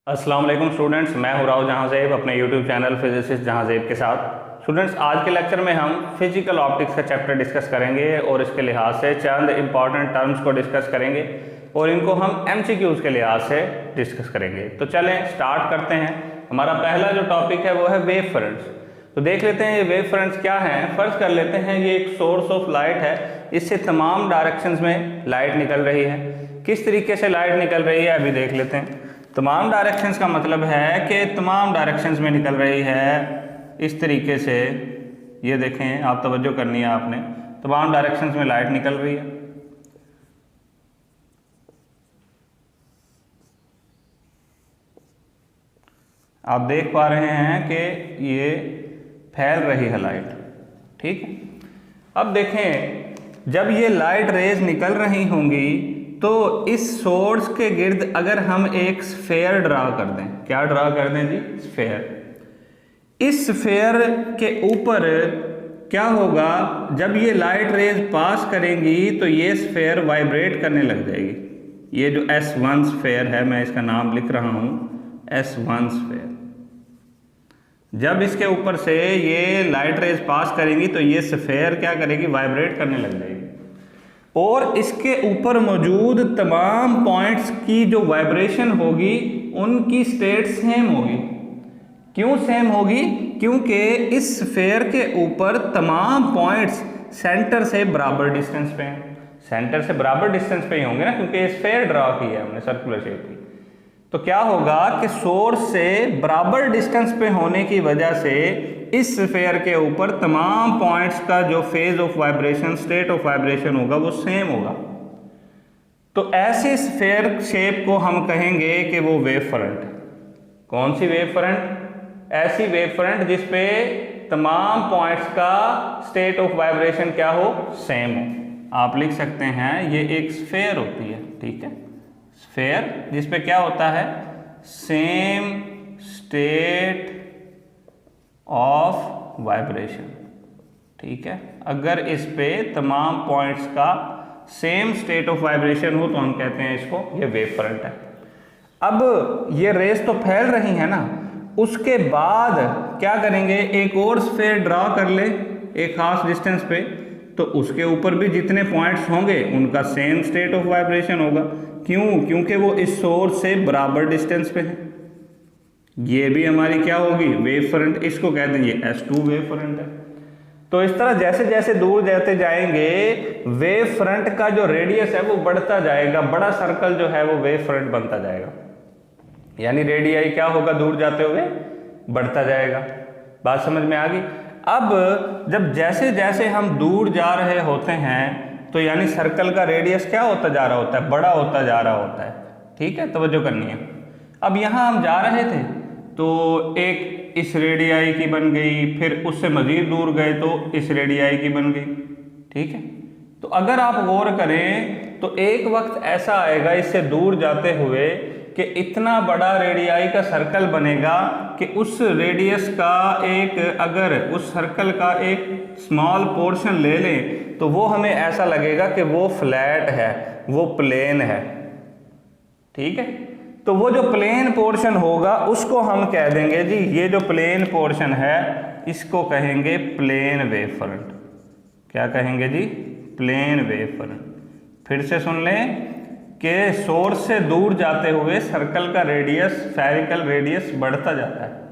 अस्सलाम वालेकुम स्टूडेंट्स, मैं हूं राव जहांजेब अपने यूट्यूब चैनल फिजिसिस्ट जहांजेब के साथ। स्टूडेंट्स, आज के लेक्चर में हम फिजिकल ऑप्टिक्स का चैप्टर डिस्कस करेंगे और इसके लिहाज से चंद इंपॉर्टेंट टर्म्स को डिस्कस करेंगे और इनको हम एमसीक्यूज़ के लिहाज से डिस्कस करेंगे। तो चलें स्टार्ट करते हैं। हमारा पहला जो टॉपिक है वो है वेव फ्रंट्स। तो देख लेते हैं ये वेव फ्रंट्स क्या हैं। फर्ज कर लेते हैं ये एक सोर्स ऑफ लाइट है, इससे तमाम डायरेक्शंस में लाइट निकल रही है। किस तरीके से लाइट निकल रही है अभी देख लेते हैं। तमाम डायरेक्शंस का मतलब है कि तमाम डायरेक्शंस में निकल रही है इस तरीके से। ये देखें, आप तवज्जो करनी है आपने, तमाम डायरेक्शंस में लाइट निकल रही है। आप देख पा रहे हैं कि ये फैल रही है लाइट, ठीक है। अब देखें, जब ये लाइट रेज निकल रही होंगी तो इस सोर्स के गिर्द अगर हम एक स्फेयर ड्रा कर दें, क्या ड्रा कर दें जी? स्फेयर। इस स्फेयर के ऊपर क्या होगा, जब ये लाइट रेज पास करेंगी तो ये स्फेयर वाइब्रेट करने लग जाएगी। ये जो S1 स्फेयर है, मैं इसका नाम लिख रहा हूं S1 स्फेयर। जब इसके ऊपर से ये लाइट रेज पास करेंगी तो ये स्फेयर क्या करेगी? वाइब्रेट करने लग जाएगी और इसके ऊपर मौजूद तमाम पॉइंट्स की जो वाइब्रेशन होगी उनकी स्टेट सेम होगी। क्यों सेम होगी? क्योंकि इस स्फेयर के ऊपर तमाम पॉइंट्स सेंटर से बराबर डिस्टेंस पे हैं। सेंटर से बराबर डिस्टेंस पे ही होंगे ना, क्योंकि ये स्फेयर ड्रा की है हमने सर्कुलर शेप की। तो क्या होगा कि सोर्स से बराबर डिस्टेंस पे होने की वजह से इस स्फेयर के ऊपर तमाम पॉइंट्स का जो phase of vibration, state of vibration होगा वो सेम होगा। तो ऐसे स्फेयर शेप को हम कहेंगे कि वो वेव फ्रंट। कौन सी वेव फ्रंट? ऐसी वेव फ्रंट जिसपे तमाम पॉइंट्स का स्टेट ऑफ वाइब्रेशन क्या हो? सेम हो। आप लिख सकते हैं ये एक स्फेयर होती है, ठीक है। स्फेयर जिसपे क्या होता है? सेम स्टेट ऑफ वाइब्रेशन, ठीक है। अगर इस पे तमाम पॉइंट्स का सेम स्टेट ऑफ वाइब्रेशन हो तो हम कहते हैं इसको ये वेव फ्रंट है। अब ये रेस तो फैल रही है ना, उसके बाद क्या करेंगे? एक और स्फेयर ड्रा कर ले एक खास डिस्टेंस पे, तो उसके ऊपर भी जितने पॉइंट्स होंगे उनका सेम स्टेट ऑफ वाइब्रेशन होगा। क्यों? क्योंकि वो इस सोर्स से बराबर डिस्टेंस पे है। ये भी हमारी क्या होगी? Wave front. इसको कहते हैं ये S2 वेव फ्रंट है। तो इस तरह जैसे जैसे दूर जाते जाएंगे वेव फ्रंट का जो रेडियस है वो बढ़ता जाएगा। बड़ा सर्कल जो है वो वेव फ्रंट बनता जाएगा, यानी रेडियाई क्या होगा? दूर जाते हुए बढ़ता जाएगा। बात समझ में आ गई? अब जब जैसे जैसे हम दूर जा रहे होते हैं तो यानी सर्कल का रेडियस क्या होता जा रहा होता है? बड़ा होता जा रहा होता है, ठीक है। तवज्जो करनी है। अब यहाँ हम जा रहे थे तो एक इस रेडियाई की बन गई, फिर उससे मज़ीद दूर गए तो इस रेडियाई की बन गई, ठीक है। तो अगर आप गौर करें तो एक वक्त ऐसा आएगा इससे दूर जाते हुए कि इतना बड़ा रेडियाई का सर्कल बनेगा कि उस रेडियस का एक, अगर उस सर्कल का एक स्मॉल पोर्शन ले लें तो वो हमें ऐसा लगेगा कि वो फ्लैट है, वो प्लेन है, ठीक है। तो वो जो प्लेन पोर्शन होगा उसको हम कह देंगे जी, ये जो प्लेन पोर्शन है इसको कहेंगे प्लेन वेव फ्रंट। क्या कहेंगे जी? Plane wave front. फिर से सुन लें कि सोर्स से दूर जाते हुए सर्कल का रेडियस, स्फेरिकल रेडियस बढ़ता जाता है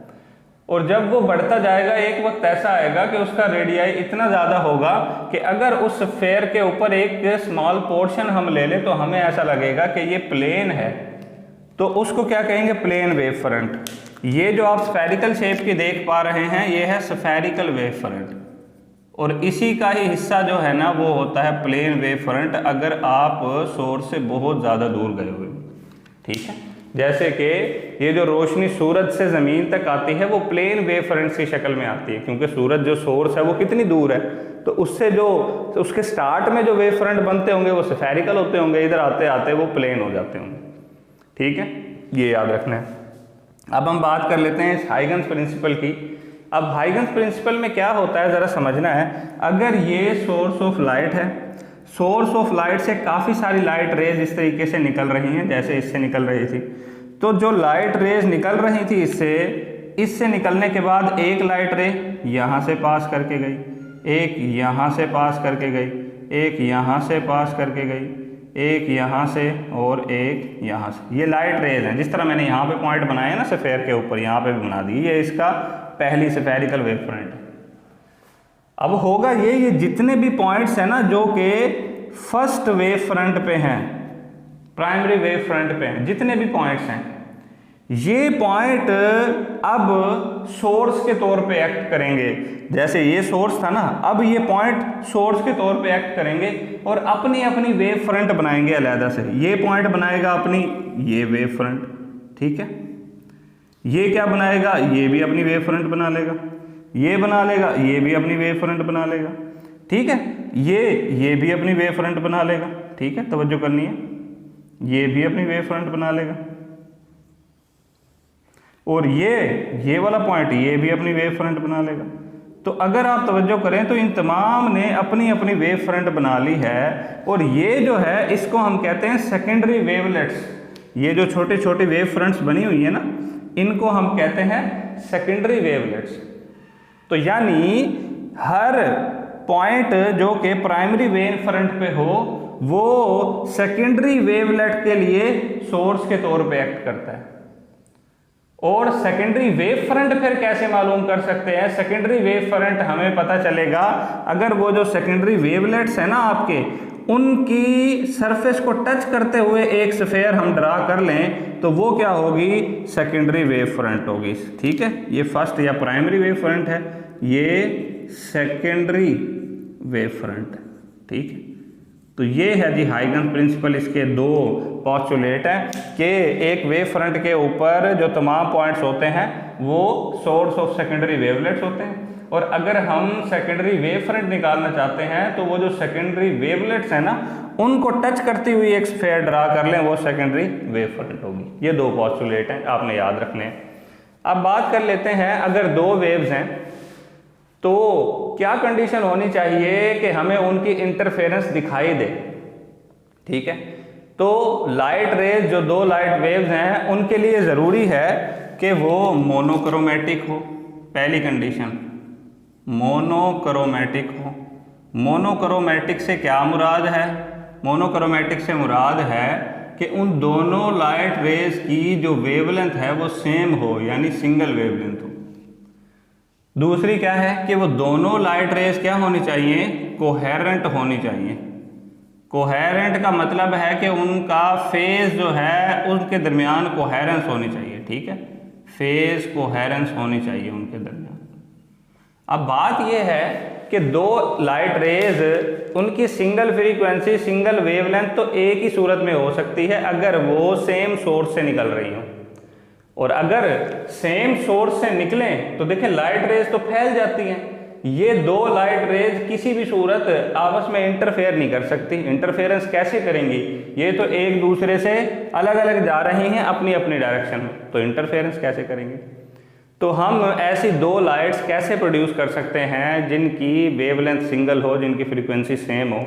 और जब वो बढ़ता जाएगा एक वक्त ऐसा आएगा कि उसका रेडियाई इतना ज़्यादा होगा कि अगर उस स्फेयर के ऊपर एक स्मॉल पोर्शन हम ले लें तो हमें ऐसा लगेगा कि ये प्लेन है, तो उसको क्या कहेंगे? Plane wave front. ये जो आप स्फेरिकल शेप की देख पा रहे हैं ये है स्फेरिकल वेव फ्रंट और इसी का ही हिस्सा जो है ना वो होता है प्लेन वेव फ्रंट अगर आप सोर्स से बहुत ज़्यादा दूर गए हुए, ठीक है। जैसे कि ये जो रोशनी सूरज से ज़मीन तक आती है वो प्लेन वेव फ्रंट्स की शक्ल में आती है, क्योंकि सूरज जो सोर्स है वो कितनी दूर है, तो उससे जो उसके स्टार्ट में जो वेव फ्रंट बनते होंगे वो स्फेरिकल होते होंगे, इधर आते आते वो प्लेन हो जाते होंगे, ठीक है। ये याद रखना है। अब हम बात कर लेते हैं हाइगन्स प्रिंसिपल की। अब हाइगन्स प्रिंसिपल में क्या होता है ज़रा समझना है। अगर ये सोर्स ऑफ लाइट है, सोर्स ऑफ लाइट से काफ़ी सारी लाइट रेज इस तरीके से निकल रही हैं जैसे इससे निकल रही थी, तो जो लाइट रेज निकल रही थी इससे निकलने के बाद एक लाइट रे यहाँ से पास करके गई, एक यहाँ से पास करके गई, एक यहाँ से पास करके गई, एक यहाँ से और एक यहाँ से। ये लाइट रेज हैं। जिस तरह मैंने यहाँ पे पॉइंट बनाए ना सफ़ेयर के ऊपर, यहाँ पे भी बना दी। ये इसका पहली स्फेरिकल वेव फ्रंट है। अब होगा ये जितने भी पॉइंट्स हैं ना जो कि फर्स्ट वेव फ्रंट पे हैं, प्राइमरी वेव फ्रंट पे हैं, जितने भी पॉइंट्स हैं, ये पॉइंट अब सोर्स के तौर पे एक्ट करेंगे। जैसे ये सोर्स था ना, अब ये पॉइंट सोर्स के तौर पे एक्ट करेंगे और अपनी अपनी वेव फ्रंट बनाएंगे अलहदा से। ये पॉइंट बनाएगा अपनी ये वेव फ्रंट, ठीक है। ये क्या बनाएगा, ये भी अपनी वेव फ्रंट बना लेगा, ये बना लेगा, ये भी अपनी वेव फ्रंट बना लेगा, ठीक है। ये भी अपनी वेव फ्रंट बना लेगा, ठीक है, तवज्जो करनी है। ये भी अपनी वेव फ्रंट बना लेगा और ये वाला पॉइंट ये भी अपनी वेव फ्रंट बना लेगा। तो अगर आप तवज्जो करें तो इन तमाम ने अपनी अपनी वेव फ्रंट बना ली है और ये जो है इसको हम कहते हैं सेकेंडरी वेवलेट्स। ये जो छोटे छोटे वेव फ्रंट्स बनी हुई है ना, इनको हम कहते हैं सेकेंडरी वेवलेट्स। तो यानी हर पॉइंट जो कि प्राइमरी वेव फ्रंट पे हो वो सेकेंडरी वेवलेट के लिए सोर्स के तौर पे एक्ट करता है। और सेकेंडरी वेव फ्रंट फिर कैसे मालूम कर सकते हैं? सेकेंडरी वेव फ्रंट हमें पता चलेगा अगर वो जो सेकेंडरी वेवलेट्स है ना आपके, उनकी सरफेस को टच करते हुए एक स्फेयर हम ड्रा कर लें तो वो क्या होगी, सेकेंडरी वेव फ्रंट होगी, ठीक है। ये फर्स्ट या प्राइमरी वेव फ्रंट है, ये सेकेंडरी वेव फ्रंट, ठीक है। तो ये है जी हाइगन प्रिंसिपल। इसके दो पॉस्टुलेट हैं कि एक वेव फ्रंट के ऊपर जो तमाम पॉइंट्स होते हैं वो सोर्स ऑफ सेकेंडरी वेवलेट्स होते हैं, और अगर हम सेकेंडरी वेव फ्रंट निकालना चाहते हैं तो वो जो सेकेंडरी वेवलेट्स हैं ना, उनको टच करती हुई एक स्फीयर ड्रा कर लें, वो सेकेंडरी वेव फ्रंट होगी। ये दो पॉस्टुलेट हैं, आपने याद रख लें। अब बात कर लेते हैं, अगर दो वेव्स हैं तो क्या कंडीशन होनी चाहिए कि हमें उनकी इंटरफेरेंस दिखाई दे, ठीक है। तो लाइट रेज, जो दो लाइट वेव्स हैं, उनके लिए ज़रूरी है कि वो मोनोक्रोमेटिक हो। पहली कंडीशन मोनोक्रोमेटिक हो। मोनोक्रोमेटिक से क्या मुराद है? मोनोक्रोमेटिक से मुराद है कि उन दोनों लाइट रेज की जो वेवलेंथ है वो सेम हो, यानी सिंगल वेवलेंथ हो। दूसरी क्या है कि वो दोनों लाइट रेज क्या होनी चाहिए, कोहेरेंट होनी चाहिए। कोहेरेंट का मतलब है कि उनका फेज जो है उनके दरमियान कोहेरेंस होनी चाहिए, ठीक है। फेज कोहेरेंस होनी चाहिए उनके दरमियान। अब बात यह है कि दो लाइट रेज, उनकी सिंगल फ्रीक्वेंसी, सिंगल वेवलेंथ तो एक ही सूरत में हो सकती है अगर वो सेम सोर्स से निकल रही हो। और अगर सेम सोर्स से निकलें तो देखें लाइट रेज तो फैल जाती हैं। ये दो लाइट रेज किसी भी सूरत आपस में इंटरफेयर नहीं कर सकती। इंटरफेरेंस कैसे करेंगी? ये तो एक दूसरे से अलग अलग जा रही हैं अपनी अपनी डायरेक्शन में, तो इंटरफेरेंस कैसे करेंगी? तो हम ऐसी दो लाइट्स कैसे प्रोड्यूस कर सकते हैं जिनकी वेवलेंथ सिंगल हो, जिनकी फ्रीक्वेंसी सेम हो?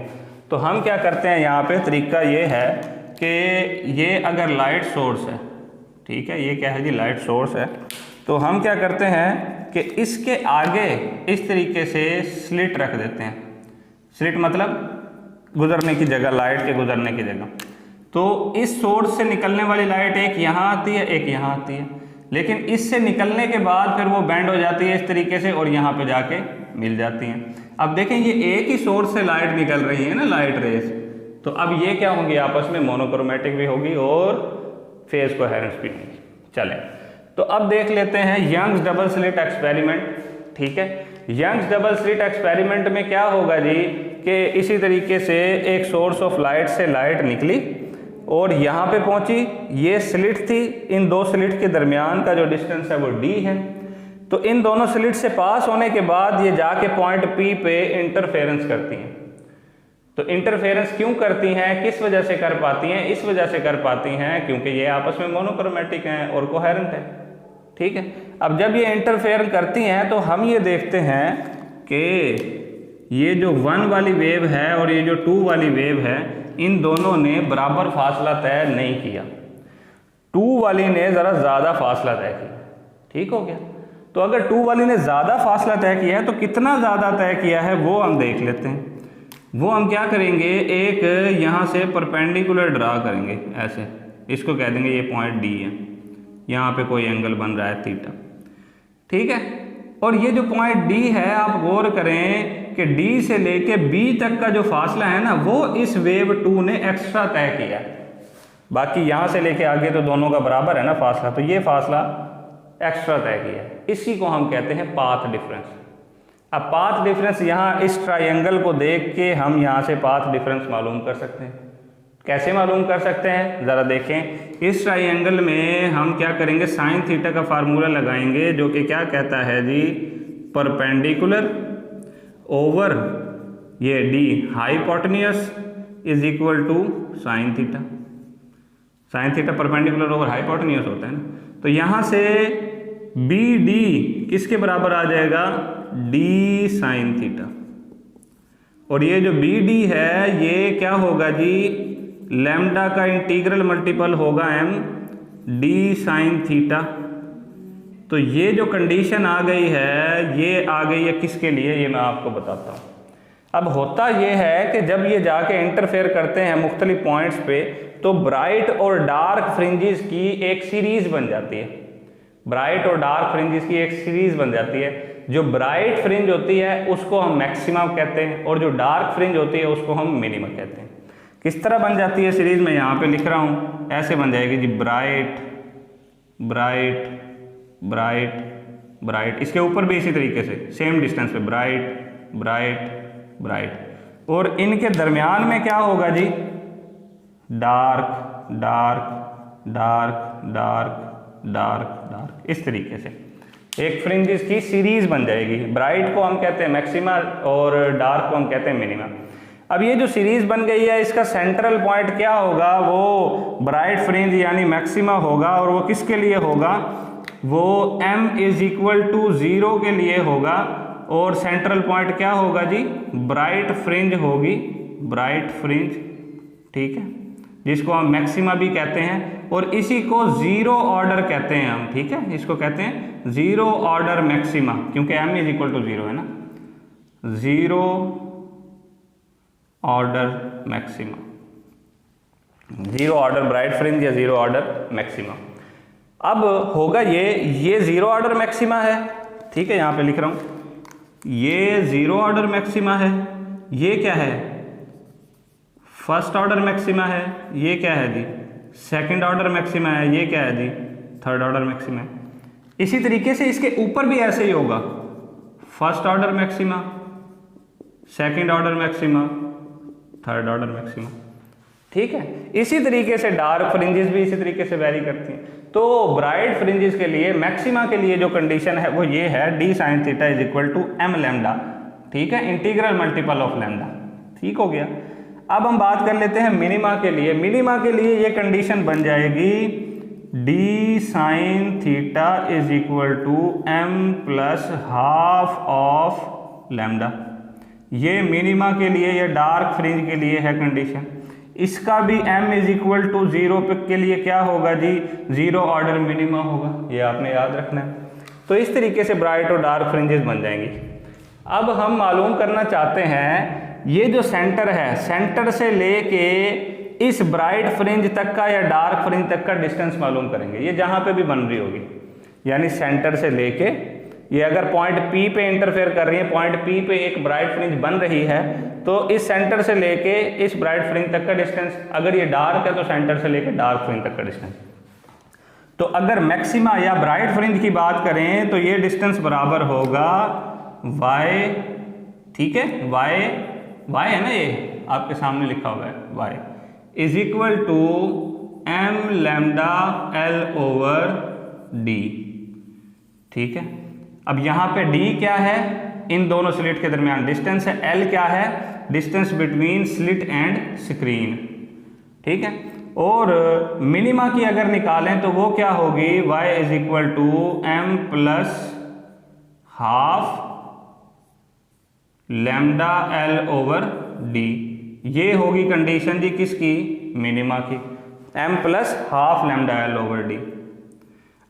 तो हम क्या करते हैं, यहाँ पे तरीका ये है कि ये अगर लाइट सोर्स है, ठीक है, ये क्या है जी, लाइट सोर्स है, तो हम क्या करते हैं कि इसके आगे इस तरीके से स्लिट रख देते हैं। स्लिट मतलब गुजरने की जगह, लाइट के गुजरने की जगह। तो इस सोर्स से निकलने वाली लाइट एक यहाँ आती है, एक यहाँ आती है, लेकिन इससे निकलने के बाद फिर वो बैंड हो जाती है इस तरीके से और यहाँ पे जाके मिल जाती हैं। अब देखें ये एक ही सोर्स से लाइट निकल रही है ना, लाइट रेज, तो अब ये क्या होंगी, आपस में मोनोक्रोमेटिक भी होगी और फेज कोहेरेंस भी नहीं। चलें, तो अब देख लेते हैं यंग्स डबल स्लिट एक्सपेरिमेंट, ठीक है। यंग्स डबल स्लिट एक्सपेरिमेंट में क्या होगा जी कि इसी तरीके से एक सोर्स ऑफ लाइट से लाइट निकली और यहाँ पे पहुँची, ये स्लिट थी, इन दो स्लिट के दरमियान का जो डिस्टेंस है वो d है। तो इन दोनों स्लिट से पास होने के बाद ये जाके पॉइंट P पे इंटरफेरेंस करती हैं। तो इंटरफेरेंस क्यों करती हैं, किस वजह से कर पाती हैं? इस वजह से कर पाती हैं क्योंकि ये आपस में मोनोक्रोमेटिक हैं और कोहेरेंट है, ठीक है। अब जब ये इंटरफेयर करती हैं तो हम ये देखते हैं कि ये जो 1 वाली वेव है और ये जो 2 वाली वेव है, इन दोनों ने बराबर फासला तय नहीं किया। 2 वाली ने ज़रा ज़्यादा फासला तय किया, ठीक हो गया। तो अगर 2 वाली ने ज़्यादा फासला तय किया है तो कितना ज़्यादा तय किया है वो हम देख लेते हैं। वो हम क्या करेंगे, एक यहाँ से परपेंडिकुलर ड्रा करेंगे ऐसे, इसको कह देंगे ये पॉइंट डी है, यहाँ पे कोई एंगल बन रहा है थीटा, ठीक है। और ये जो पॉइंट डी है, आप गौर करें कि डी से लेके बी तक का जो फासला है ना, वो इस वेव 2 ने एक्स्ट्रा तय किया। बाकी यहाँ से लेके आगे तो दोनों का बराबर है ना फासला, तो ये फासला एक्स्ट्रा तय किया है, इसी को हम कहते हैं पाथ डिफरेंस। अब पाथ डिफरेंस यहाँ इस ट्रायंगल को देख के हम यहाँ से पाथ डिफरेंस मालूम कर सकते हैं। कैसे मालूम कर सकते हैं, ज़रा देखें। इस ट्रायंगल में हम क्या करेंगे, साइन थीटा का फार्मूला लगाएंगे, जो कि क्या कहता है जी, परपेंडिकुलर ओवर ये d hypotenuse is equal to sine theta. Sine theta perpendicular over hypotenuse होता है ना, तो यहाँ से बी डी किसके बराबर आ जाएगा, डी साइन थीटा। और ये जो बी डी है ये क्या होगा जी, लैम्डा का इंटीग्रल मल्टीपल होगा एम डी साइन थीटा। तो ये जो कंडीशन आ गई है, ये आ गई है किसके लिए, ये मैं आपको बताता हूँ। अब होता ये है कि जब ये जाके इंटरफेयर करते हैं मुख्तलिफ पॉइंट्स पे, तो ब्राइट और डार्क फ्रिंजेस की एक सीरीज बन जाती है। ब्राइट और डार्क फ्रिंजेस की एक सीरीज बन जाती है। जो ब्राइट फ्रिंज होती है उसको हम मैक्सिमा कहते हैं, और जो डार्क फ्रिंज होती है उसको हम मिनिमा कहते हैं। किस तरह बन जाती है सीरीज, में यहाँ पे लिख रहा हूँ, ऐसे बन जाएगी जी, ब्राइट ब्राइट ब्राइट ब्राइट। इसके ऊपर भी इसी तरीके से सेम डिस्टेंस पे ब्राइट ब्राइट ब्राइट। और इनके दरमियान में क्या होगा जी, dark dark dark dark dark dark. इस तरीके से एक फ्रिंजेस की सीरीज बन जाएगी। ब्राइट को हम कहते हैं मैक्सिमा और डार्क को हम कहते हैं मिनिमा। अब ये जो सीरीज बन गई है, इसका सेंट्रल पॉइंट क्या होगा, वो ब्राइट फ्रिंज यानी मैक्सिमा होगा। और वो किसके लिए होगा, वो m इज इक्वल टू 0 के लिए होगा। और सेंट्रल पॉइंट क्या होगा जी, ब्राइट फ्रिंज होगी, ब्राइट फ्रिंज, ठीक है, जिसको हम मैक्सिमा भी कहते हैं। और इसी को 0 ऑर्डर कहते हैं हम, ठीक है, इसको कहते हैं 0 ऑर्डर मैक्सिमा, क्योंकि m इज इक्वल टू 0 है ना, 0 order maxima, 0 order bright fringe या 0 ऑर्डर मैक्सिमा। अब होगा ये 0 ऑर्डर मैक्सिमा है, ठीक है, यहाँ पे लिख रहा हूँ, ये 0 ऑर्डर मैक्सिमा है। ये क्या है, फर्स्ट ऑर्डर मैक्सिमा है। ये क्या है जी, सेकंड ऑर्डर मैक्सिमा है। ये क्या है जी, थर्ड ऑर्डर मैक्सिमा है। इसी तरीके से इसके ऊपर भी ऐसे ही होगा, first order maxima, second order maxima, third order maxima, ठीक है। इसी तरीके से डार्क फ्रिंजेस भी इसी तरीके से वैरी करती हैं। तो ब्राइट फ्रिंजेस के लिए मैक्सिमा के लिए जो कंडीशन है वो ये है, d sine theta is equal to m lambda, ठीक है, इंटीग्रल मल्टीपल ऑफ लैम्डा, ठीक हो गया। अब हम बात कर लेते हैं मिनिमा के लिए। मिनिमा के लिए ये कंडीशन बन जाएगी, d sine theta is equal to m plus half of lambda. ये मिनिमा के लिए, ये डार्क फ्रिंज के लिए है कंडीशन। इसका भी m इज इक्वल टू 0 के लिए क्या होगा जी, 0 ऑर्डर मिनिमा होगा, ये आपने याद रखना है। तो इस तरीके से ब्राइट और डार्क फ्रिंजेस बन जाएंगी। अब हम मालूम करना चाहते हैं, ये जो सेंटर है, सेंटर से लेके इस ब्राइट फ्रिंज तक का या डार्क फ्रिंज तक का डिस्टेंस मालूम करेंगे। ये जहाँ पे भी बन रही होगी, यानी सेंटर से लेके, ये अगर पॉइंट P पे इंटरफेयर कर रही है, पॉइंट P पे एक ब्राइट फ्रिंज बन रही है, तो इस सेंटर से लेके इस ब्राइट फ्रिंज तक का डिस्टेंस, अगर ये डार्क है तो सेंटर से लेके डार्क फ्रिंज तक का डिस्टेंस। तो अगर मैक्सिमा या ब्राइट फ्रिंज की बात करें तो ये डिस्टेंस बराबर होगा y, ठीक है, y है ना, ये आपके सामने लिखा हुआ है, y is equal to m lambda l over d, ठीक है। अब यहाँ पे d क्या है, इन दोनों स्लिट के दरमियान डिस्टेंस है, l क्या है, distance between slit and screen, ठीक है। और मिनिमा की अगर निकालें तो वो क्या होगी, y is equal to m plus half lambda l over d। ये होगी कंडीशन जी किसकी, मिनिमा की। m plus half lambda l over d।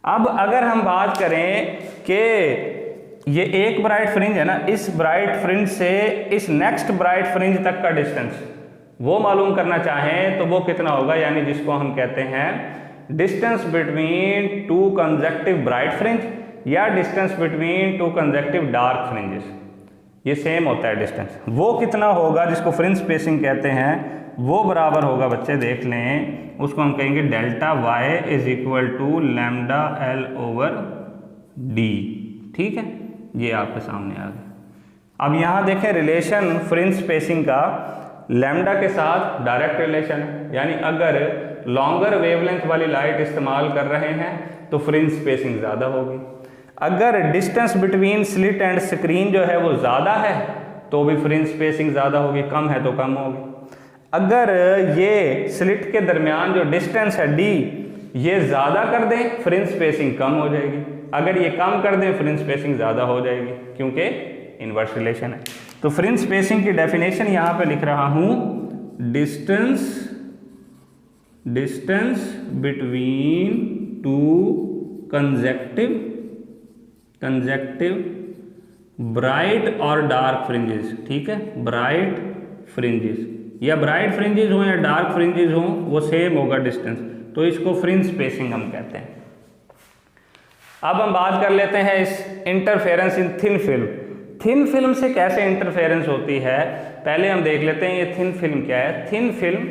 अब अगर हम बात करें कि ये एक ब्राइट फ्रिंज है ना, इस ब्राइट फ्रिंज से इस नेक्स्ट ब्राइट फ्रिंज तक का डिस्टेंस वो मालूम करना चाहें तो वो कितना होगा, यानी जिसको हम कहते हैं distance between two consecutive bright fringe या distance between two consecutive dark fringes, ये सेम होता है डिस्टेंस। वो कितना होगा जिसको फ्रिंज स्पेसिंग कहते हैं, वो बराबर होगा बच्चे देख लें, उसको हम कहेंगे delta y is equal to lambda l over d। ठीक है, ये आपके सामने आ गया। अब यहाँ देखें रिलेशन फ्रिंज स्पेसिंग का लैम्डा के साथ डायरेक्ट रिलेशन है, यानी अगर लॉन्गर वेवलेंथ वाली लाइट इस्तेमाल कर रहे हैं तो फ्रिंज स्पेसिंग ज़्यादा होगी। अगर distance between slit and screen जो है वो ज़्यादा है तो भी फ्रिंज स्पेसिंग ज़्यादा होगी, कम है तो कम होगी। अगर ये स्लिट के दरमियान जो डिस्टेंस है d ये ज़्यादा कर दें फ्रिंज स्पेसिंग कम हो जाएगी, अगर ये कम कर दें फ्रिंज स्पेसिंग ज़्यादा हो जाएगी, क्योंकि इनवर्स रिलेशन है। तो फ्रिंज स्पेसिंग की डेफिनेशन यहाँ पे लिख रहा हूँ, distance between two consecutive bright और डार्क फ्रिंजेस। ठीक है, ब्राइट फ्रिंजेस या ब्राइट फ्रिंजेस हो या डार्क फ्रिंजेस हो वो सेम होगा डिस्टेंस, तो इसको फ्रिंज स्पेसिंग हम कहते हैं। अब हम बात कर लेते हैं इस इंटरफेरेंस इन थिन फिल्म। थिन फिल्म से कैसे इंटरफेरेंस होती है, पहले हम देख लेते हैं ये थिन फिल्म क्या है। थिन फिल्म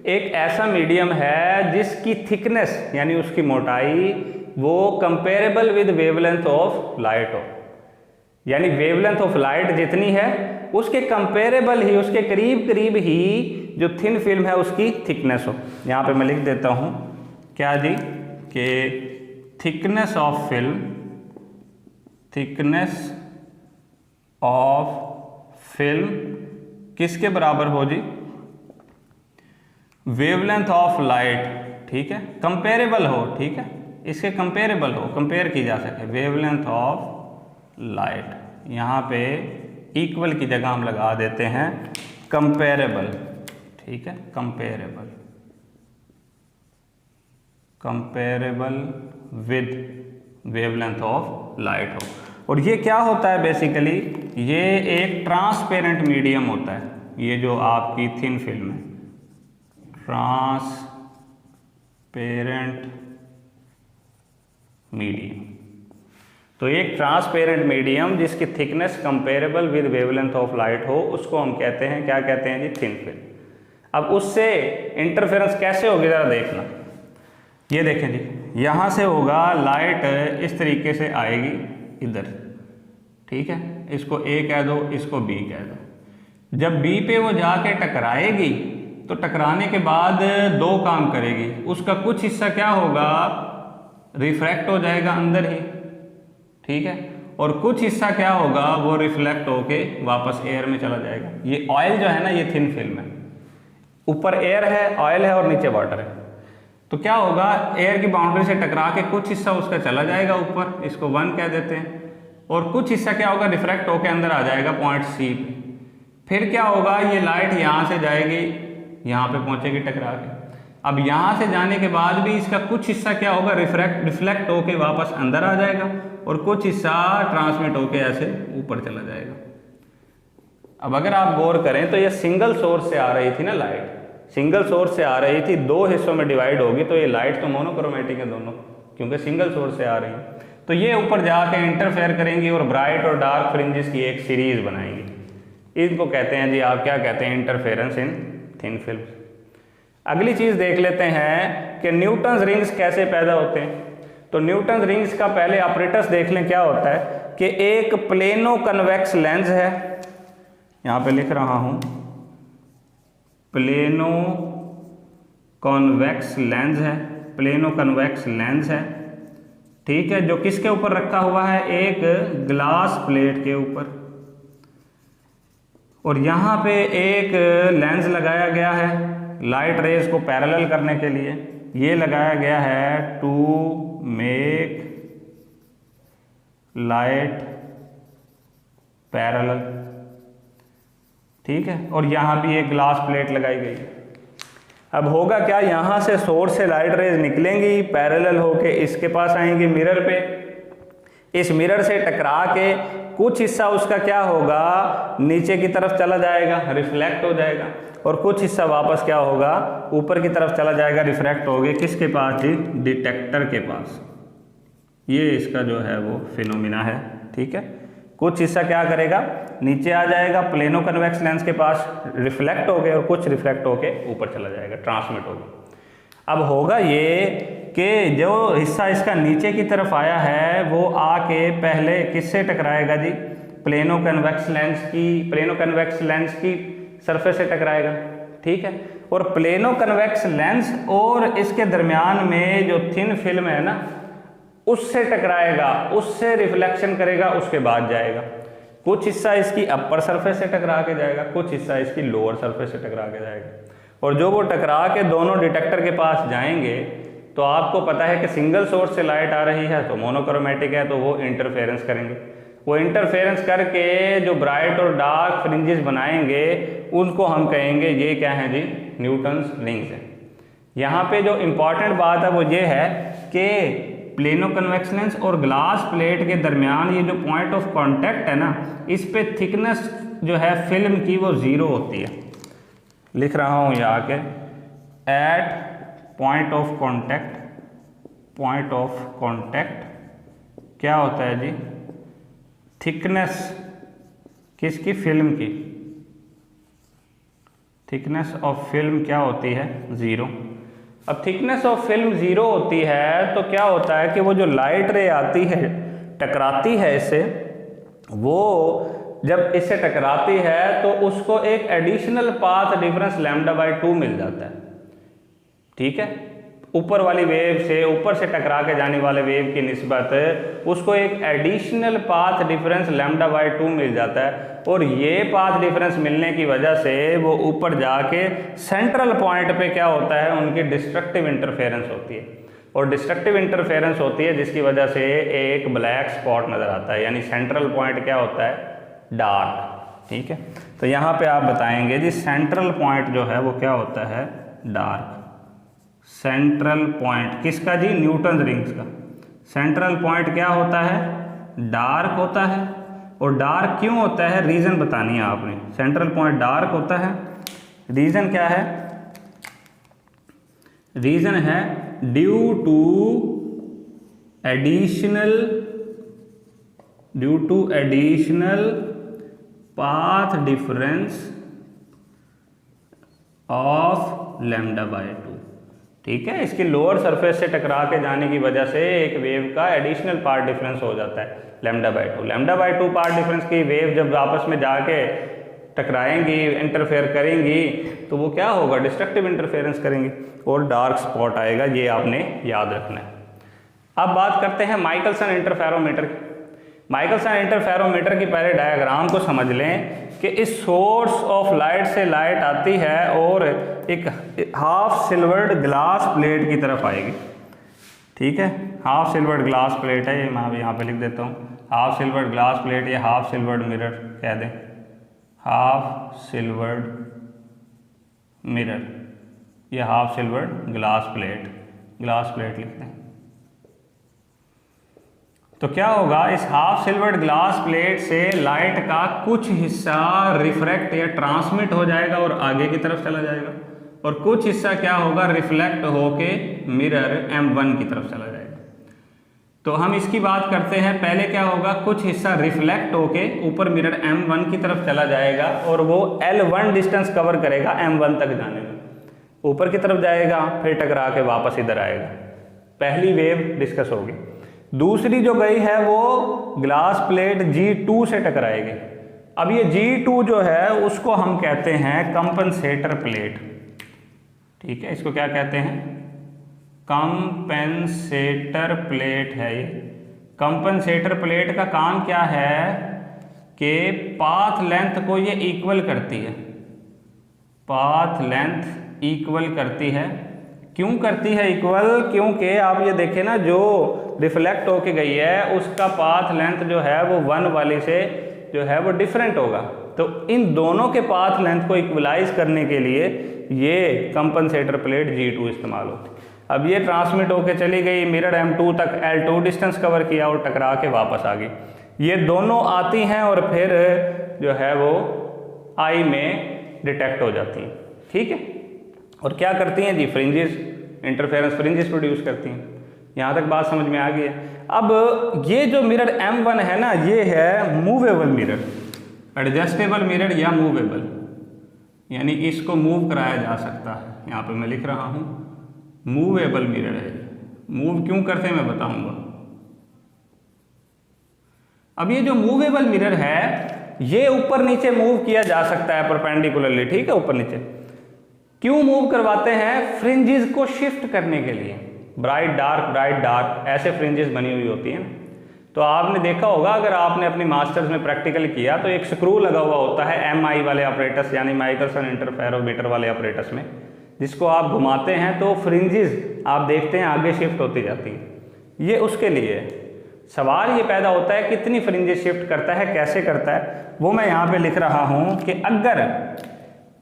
एक ऐसा मीडियम है जिसकी थिकनेस यानी उसकी मोटाई वो comparable with wavelength of light हो, यानी वेवलेंथ ऑफ लाइट जितनी है उसके कंपेरेबल ही, उसके करीब करीब ही जो थिन फिल्म है उसकी थिकनेस हो। यहाँ पे मैं लिख देता हूँ क्या जी, कि थिकनेस ऑफ फिल्म किसके बराबर हो जी, वेवलेंथ ऑफ लाइट। ठीक है, कंपेरेबल हो, ठीक है, इसके कंपेरेबल हो, कंपेयर की जा सके, वेवलेंथ ऑफ लाइट। यहाँ पे इक्वल की जगह हम लगा देते हैं कंपेरेबल। ठीक है, comparable with wavelength of light हो। और ये क्या होता है बेसिकली, ये एक ट्रांसपेरेंट मीडियम होता है, ये जो आपकी थिन फिल्म है, ट्रांसपेरेंट मीडियम। तो एक ट्रांसपेरेंट मीडियम जिसकी thickness comparable with wavelength of light हो उसको हम कहते हैं, क्या कहते हैं जी, थिन फिल्म। अब उससे इंटरफेरेंस कैसे होगी ज़रा देखना, ये देखें जी, यहाँ से होगा लाइट इस तरीके से आएगी इधर। ठीक है, इसको A कह दो, इसको B कह दो। जब B पे वो जाके टकराएगी तो टकराने के बाद दो काम करेगी, उसका कुछ हिस्सा क्या होगा, रिफ्रैक्ट हो जाएगा अंदर ही। ठीक है, और कुछ हिस्सा क्या होगा, वो रिफ्लेक्ट होके वापस एयर में चला जाएगा। ये ऑयल जो है ना, ये थिन फिल्म है, ऊपर एयर है, ऑयल है और नीचे वाटर है। तो क्या होगा, एयर की बाउंड्री से टकरा के कुछ हिस्सा उसका चला जाएगा ऊपर, इसको 1 कह देते हैं, और कुछ हिस्सा क्या होगा, रिफ्रैक्ट होके अंदर आ जाएगा पॉइंट C पे। फिर क्या होगा, ये लाइट यहाँ से जाएगी, यहाँ पे पहुँचेगी टकरा के। अब यहाँ से जाने के बाद भी इसका कुछ हिस्सा क्या होगा, रिफ्लेक्ट होके वापस अंदर आ जाएगा, और कुछ हिस्सा ट्रांसमिट होके ऐसे ऊपर चला जाएगा। अब अगर आप गौर करें तो ये सिंगल सोर्स से आ रही थी ना लाइट, सिंगल सोर्स से आ रही थी, दो हिस्सों में डिवाइड होगी, तो ये लाइट तो मोनोक्रोमेटिक है दोनों, क्योंकि सिंगल सोर्स से आ रही है। तो ये ऊपर जाके इंटरफेयर करेंगी और ब्राइट और डार्क फ्रिंजेस की एक सीरीज बनाएंगी। इनको कहते हैं जी, आप क्या कहते हैं, इंटरफेरेंस इन थिन फिल्म। अगली चीज़ देख लेते हैं कि न्यूटन्स रिंग्स कैसे पैदा होते हैं। तो न्यूटन्स रिंग्स का पहले ऑपरेटर्स देख लें क्या होता है, कि एक प्लेनो कन्वेक्स लेंस है, यहाँ पे लिख रहा हूँ, प्लेनो कॉन्वेक्स लेंस है, प्लेनो कन्वेक्स लेंस है। ठीक है, जो किसके ऊपर रखा हुआ है, एक ग्लास प्लेट के ऊपर, और यहाँ पे एक लेंस लगाया गया है लाइट रेज को पैरेलल करने के लिए। ये लगाया गया है टू मेक लाइट पैरेलल। ठीक है, और यहाँ भी एक ग्लास प्लेट लगाई गई है। अब होगा क्या, यहाँ से सोर्स से लाइट रेज निकलेंगी, पैरेलल होके इसके पास आएंगी मिरर पे, इस मिरर से टकरा के कुछ हिस्सा उसका क्या होगा, नीचे की तरफ चला जाएगा, रिफ्लेक्ट हो जाएगा, और कुछ हिस्सा वापस क्या होगा, ऊपर की तरफ चला जाएगा, रिफ्रैक्ट हो गए किसके पास जी, डिटेक्टर के पास। ये इसका जो है वो फिनोमिना है, ठीक है। कुछ हिस्सा क्या करेगा, नीचे आ जाएगा प्लेनो कन्वेक्स लेंस के पास, रिफ्लेक्ट हो गए, और कुछ रिफ्लेक्ट होके ऊपर चला जाएगा, ट्रांसमिट हो गया। अब होगा ये कि जो हिस्सा इसका नीचे की तरफ आया है वो आके पहले किससे टकराएगा जी, प्लेनो कन्वेक्स लेंस की सरफेस से टकराएगा, ठीक है। और प्लेनो कन्वेक्स लेंस और इसके दरमियान में जो थिन फिल्म है ना, उससे टकराएगा, उससे रिफ्लेक्शन करेगा, उसके बाद जाएगा। कुछ हिस्सा इसकी अपर सरफेस से टकरा के जाएगा, कुछ हिस्सा इसकी लोअर सरफेस से टकरा के जाएगा। और जो वो टकरा के दोनों डिटेक्टर के पास जाएंगे तो आपको पता है कि सिंगल सोर्स से लाइट आ रही है तो मोनोक्रोमेटिक है, तो वो इंटरफेरेंस करेंगे। वो इंटरफेरेंस करके जो ब्राइट और डार्क फ्रिंजेस बनाएंगे उनको हम कहेंगे ये क्या है जी, न्यूटन्स रिंग्स है। यहाँ पे जो इम्पॉर्टेंट बात है वो ये है कि प्लेनो कन्वेक्स लेंस और ग्लास प्लेट के दरमियान ये जो पॉइंट ऑफ कांटेक्ट है ना, इस पे थिकनेस जो है फिल्म की वो 0 होती है। लिख रहा हूँ यहाँ के, एट पॉइंट ऑफ कांटेक्ट क्या होता है जी, थिकनेस किसकी, फिल्म की, थिकनेस ऑफ फिल्म क्या होती है, 0। अब थिकनेस ऑफ फिल्म 0 होती है तो क्या होता है कि वो जो लाइट रे आती है, टकराती है इससे, वो जब इससे टकराती है तो उसको एक एडिशनल पाथ डिफरेंस λ/2 मिल जाता है, ठीक है। ऊपर वाली वेव से, ऊपर से टकरा के जाने वाले वेव की निस्बत उसको एक एडिशनल पाथ डिफरेंस λ/2 मिल जाता है, और ये पाथ डिफरेंस मिलने की वजह से वो ऊपर जाके सेंट्रल पॉइंट पे क्या होता है, उनकी डिस्ट्रक्टिव इंटरफेरेंस होती है। और डिस्ट्रक्टिव इंटरफेरेंस होती है जिसकी वजह से एक ब्लैक स्पॉट नज़र आता है, यानी सेंट्रल पॉइंट क्या होता है, डार्क, ठीक है। तो यहाँ पे आप बताएंगे जी सेंट्रल पॉइंट जो है वो क्या होता है, डार्क। सेंट्रल पॉइंट किसका जी, न्यूटन रिंग्स का। सेंट्रल पॉइंट क्या होता है, डार्क होता है। और डार्क क्यों होता है, रीज़न बतानी है आपने। सेंट्रल पॉइंट डार्क होता है, रीज़न क्या है, रीज़न है due to additional path difference of λ/2, ठीक है। इसकी लोअर सरफेस से टकरा के जाने की वजह से एक वेव का एडिशनल पार्ट डिफरेंस हो जाता है λ/2। λ/2 पार्ट डिफरेंस की वेव जब आपस में जाके टकराएंगी, इंटरफेयर करेंगी, तो वो क्या होगा, डिस्ट्रक्टिव इंटरफेरेंस करेंगी और डार्क स्पॉट आएगा, ये आपने याद रखना है। अब बात करते हैं माइकलसन इंटरफेरोमीटर की। माइकलसन इंटरफेरोमीटर की पहले डायग्राम को समझ लें कि इस सोर्स ऑफ लाइट से लाइट आती है और एक हाफ सिल्वर्ड ग्लास प्लेट की तरफ आएगी, ठीक है। हाफ सिल्वर्ड ग्लास प्लेट है, ये मैं यहाँ पे लिख देता हूँ, हाफ सिल्वर्ड ग्लास प्लेट, या हाफ सिल्वर्ड मिरर कह दें, हाफ सिल्वर्ड मिरर, या हाफ सिल्वर्ड ग्लास प्लेट लिखते हैं। तो क्या होगा, इस हाफ सिल्वर्ड ग्लास प्लेट से लाइट का कुछ हिस्सा रिफ्रैक्ट या ट्रांसमिट हो जाएगा और आगे की तरफ चला जाएगा, और कुछ हिस्सा क्या होगा, रिफ्लेक्ट होके मिरर M1 की तरफ चला जाएगा। तो हम इसकी बात करते हैं, पहले क्या होगा, कुछ हिस्सा रिफ्लेक्ट होके ऊपर मिरर M1 की तरफ चला जाएगा और वो L1 डिस्टेंस कवर करेगा M1 तक जाने में, ऊपर की तरफ जाएगा, फिर टकरा के वापस इधर आएगा। पहली वेव डिस्कस होगी। दूसरी जो गई है वो ग्लास प्लेट G2 से टकराएगी। अब ये G2 जो है उसको हम कहते हैं कंपनसेटर प्लेट, ठीक है। इसको क्या कहते हैं, कंपनसेटर प्लेट है ये। कंपनसेटर प्लेट का काम क्या है कि पाथ लेंथ को ये इक्वल करती है, पाथ लेंथ इक्वल करती है। क्यों करती है इक्वल, क्योंकि आप ये देखें ना, जो रिफ्लेक्ट होके गई है उसका पाथ लेंथ जो है वो 1 वाली से जो है वो डिफरेंट होगा, तो इन दोनों के पाथ लेंथ को इक्वलाइज करने के लिए ये कंपनसेटर प्लेट G2 इस्तेमाल होती है। अब ये ट्रांसमिट होके चली गई, मिरर M2 तक L2 डिस्टेंस कवर किया और टकरा के वापस आ गई। ये दोनों आती हैं और फिर जो है वो आई में डिटेक्ट हो जाती हैं, ठीक है। और क्या करती हैं जी, फ्रिंजेस, इंटरफेरेंस फ्रिंजेस प्रोड्यूस करती हैं। यहाँ तक बात समझ में आ गई है। अब ये जो मिरर M1 है ना, ये है मूवेबल मिरर, एडजस्टेबल मिरर या मूवेबल, यानी इसको मूव कराया जा सकता है। यहाँ पे मैं लिख रहा हूँ मूवेबल मिरर है। मूव क्यों करते हैं मैं बताऊंगा। अब ये जो मूवेबल मिरर है ये ऊपर नीचे मूव किया जा सकता है परपेंडिकुलरली, ठीक है, ऊपर नीचे। क्यों मूव करवाते हैं? फ्रिंजेस को शिफ्ट करने के लिए। ब्राइट डार्क ऐसे फ्रिंजेस बनी हुई होती हैं। तो आपने देखा होगा, अगर आपने अपनी मास्टर्स में प्रैक्टिकल किया तो एक स्क्रू लगा हुआ होता है MI वाले ऑपरेटर्स यानी माइकलसन इंटरफेरोमीटर वाले ऑपरेटर्स में, जिसको आप घुमाते हैं तो फ्रिंजेस आप देखते हैं आगे शिफ्ट होती जाती है। ये उसके लिए है। सवाल ये पैदा होता है कितनी फ्रिंजेस शिफ्ट करता है, कैसे करता है, वो मैं यहाँ पे लिख रहा हूँ कि अगर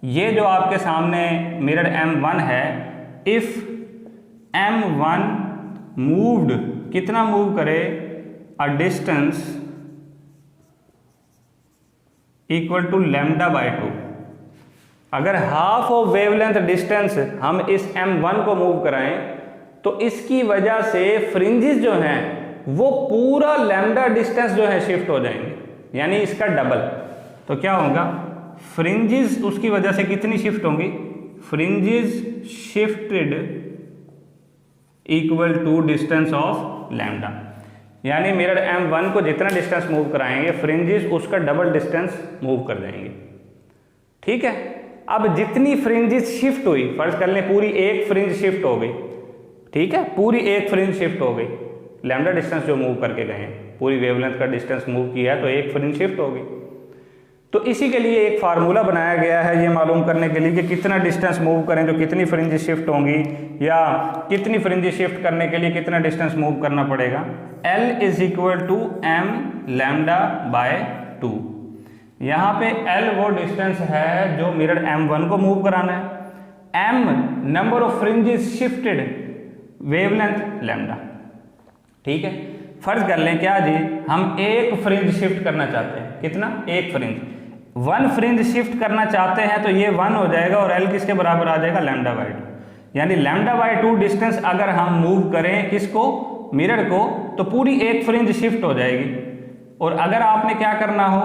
ये जो आपके सामने मिरर M1 है, इफ M1 मूव्ड, कितना मूव करे, अ डिस्टेंस इक्वल टू λ/2। अगर हाफ ऑफ वेवलेंथ डिस्टेंस हम इस M1 को मूव कराएं तो इसकी वजह से फ्रिंजेस जो हैं वो पूरा लैम्डा डिस्टेंस जो है शिफ्ट हो जाएंगे, यानी इसका डबल। तो क्या होगा, फ्रिंजेस उसकी वजह से कितनी शिफ्ट होंगी, fringes shifted equal to distance of lambda, यानी मिरर M1 को जितना डिस्टेंस मूव कराएंगे फ्रिंजेस उसका डबल डिस्टेंस मूव कर देंगे, ठीक है। अब जितनी फ्रिंजेस शिफ्ट हुई, फर्ज कर लें पूरी एक फ्रिंज शिफ्ट हो गई, ठीक है, पूरी एक फ्रिंज शिफ्ट हो गई, लैम्डा डिस्टेंस जो मूव करके गए हैं, पूरी वेवलेंथ का डिस्टेंस मूव किया है तो एक फ्रिंज शिफ्ट हो गई। तो इसी के लिए एक फार्मूला बनाया गया है ये मालूम करने के लिए कि कितना डिस्टेंस मूव करें तो कितनी फ्रिंजेस शिफ्ट होंगी, या कितनी फ्रिंजेस शिफ्ट करने के लिए कितना डिस्टेंस मूव करना पड़ेगा। L is equal to M λ/2। यहाँ पे L वो डिस्टेंस है जो मिरर M1 को मूव कराना है, M number of fringes shifted, wavelength lambda, ठीक है। फर्ज कर लें क्या जी, हम एक फ्रिंज शिफ्ट करना चाहते हैं, कितना, एक फ्रिंज, 1 फ्रिंज शिफ्ट करना चाहते हैं तो ये 1 हो जाएगा और L किसके बराबर आ जाएगा, λ/2। यानी λ/2 डिस्टेंस अगर हम मूव करें किसको, मिरर को, तो पूरी एक फ्रिंज शिफ्ट हो जाएगी। और अगर आपने क्या करना हो,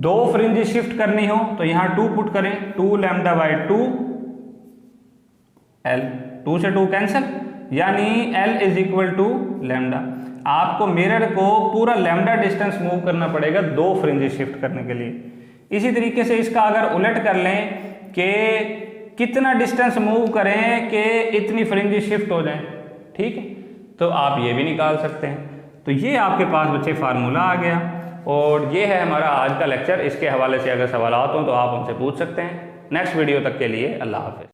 2 फ्रिंज शिफ्ट करनी हो तो यहाँ 2 पुट करें, 2 λ/2 L, 2 से 2 कैंसिल, यानी L is equal to lambda. आपको मिरर को पूरा लैम्डा डिस्टेंस मूव करना पड़ेगा 2 फ्रिंजेस शिफ्ट करने के लिए। इसी तरीके से इसका अगर उलट कर लें कि कितना डिस्टेंस मूव करें कि इतनी फ्रिंजेस शिफ्ट हो जाएं, ठीक है, तो आप ये भी निकाल सकते हैं। तो ये आपके पास बच्चे फार्मूला आ गया और ये है हमारा आज का लेक्चर। इसके हवाले से अगर सवाल हो तो आप हमसे पूछ सकते हैं। नेक्स्ट वीडियो तक के लिए अल्लाह हाफ़िज़।